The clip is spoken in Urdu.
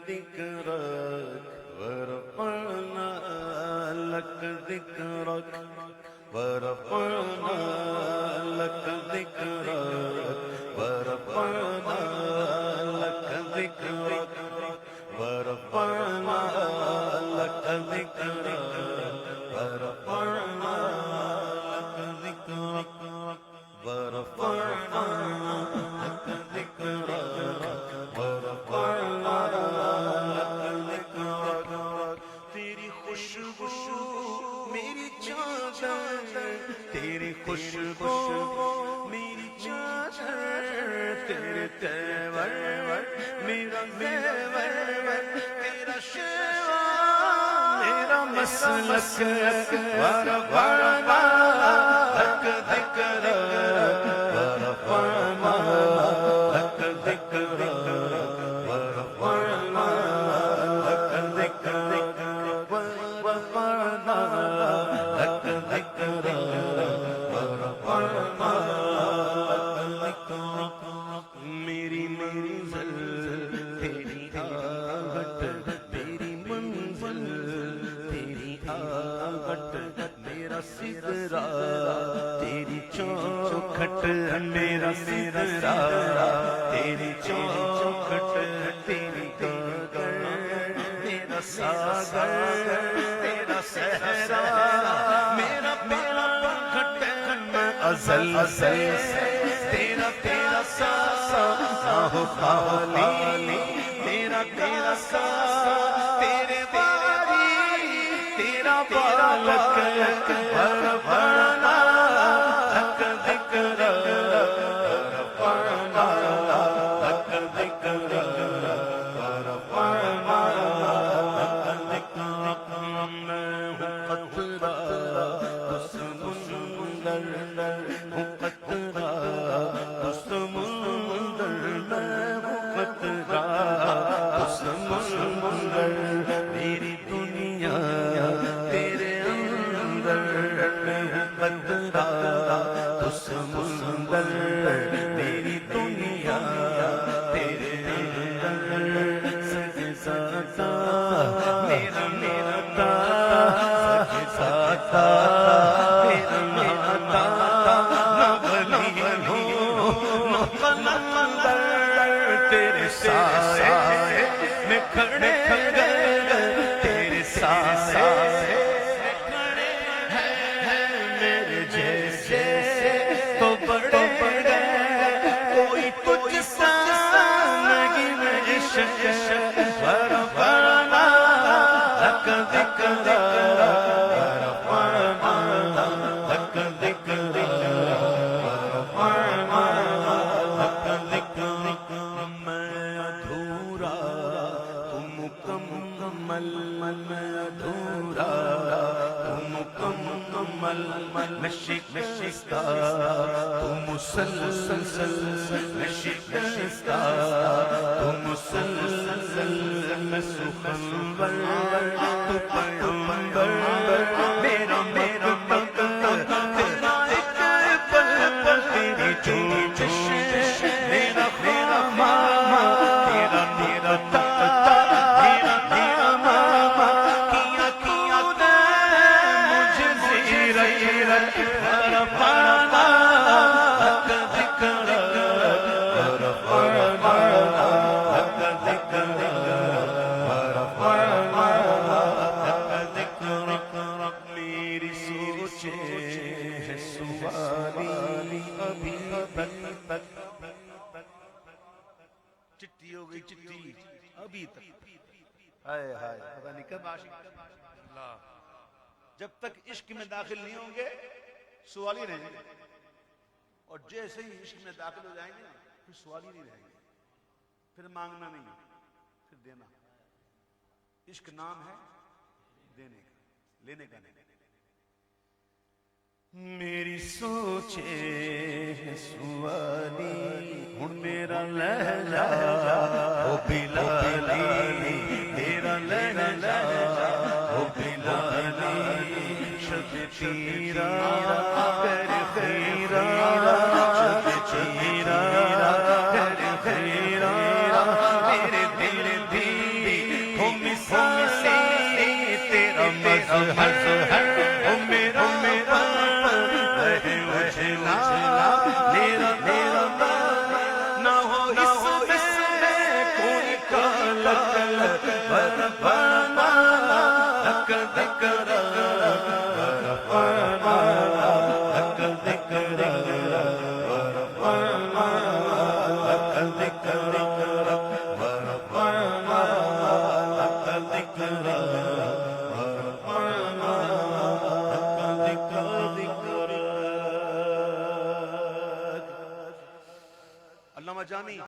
ذكرك ورفعنا لك ذكرك ورفعنا لك ذكرك ورفعنا لك ذكرك ورفعنا لك ذكرك ورفعنا لك ذكرك ورفعنا لك ذكرك ورفعنا لك ذكرك تیری خوشبو میری چادر تیری خوشبو میری چادر تیرے تیور میرا زیور تیرا شیوا میرا مسلک ورفعنا لك ذكرك ورفعنا لك ذكرك ورفعنا لك ذكرك ورفعنا لك ذكرك ورفعنا لك ذكرك میری منزل تیری آہٹ میری منزل تیری آہٹ میرا سدرا تیری چوکھٹ میرا سدرا تیری چوکھٹ تیری گاگر میرا ساگر تیرا صحرا میرا پیرا گھٹ میں ازل سے تیرا تیرا سا ہو خالی تیرا تیرا سا تیرے باری تیرا بالک ورفعنا لك ذكرك ورفعنا لك ذكرك ورفعنا لك ذكرك میں ہوں قطرہ تو سمندر ہوں قطرہ تو سمندر میں ہوں قطرہ تو سمندر میری دنیا تیرے اندر میں ہوں قطرہ تو سمندر میری دنیا تیرے اندر سجزاتا میرا میرا سجزاتا میرا میرا نہ بلی ہو نہ قلندر تیرے سائے میں کھڑے گئے تیرے سائے میں کھڑے ہیں میرے جیسے تو بڑے گئے کوئی تجھ سا نہیں میں عشق ورفعنا لك ذكرك ورفعنا لك ذكرك ورفعنا لك ذكرك میں ادھورا تو مکمل میں ادھورا تو مکمل میں شکستہ تو مسلسل میں شکستہ تو مسلسل میں سخنور تو پیغمبر میرا میرا تیرا ایک پل پل تیری جوش میرا میرا ماما تیرا تیرا تاتا تیرا تیرا ماما کیا کیا دے مجھے زیرت ورفعنا لك ذكرك ورفعنا لك ذكرك ورفعنا لك ذكرك میری سوچیں ہے سوالی ابھی تک چٹی ہو گئی چٹی ابھی تک ہائے ہائے پتہ نہیں کب عاشق اللہ جب تک عشق میں داخل نہیں ہوں گے سوالی رہیں گے اور جیسے ہی عشق میں داخل ہو جائیں گے پھر سوالی نہیں رہیں گے پھر مانگنا نہیں پھر دینا عشق نام ہے دینے کا لینے کا نہیں میری سوچے سوالی ہن میرا لہجہ او بلالی تیرا لہجہ او بلالی شب تیرا کر خیرہ شب تیرا کر خیرہ میرے دل دی میرا رہے اجلا میرا نہ ہو اس میں کوئی کالا برپانا حق ذکر برپانا حق ذکر برپانا حق ذکر برپانا حق ذکر برپانا حق ذکر علامہ جامی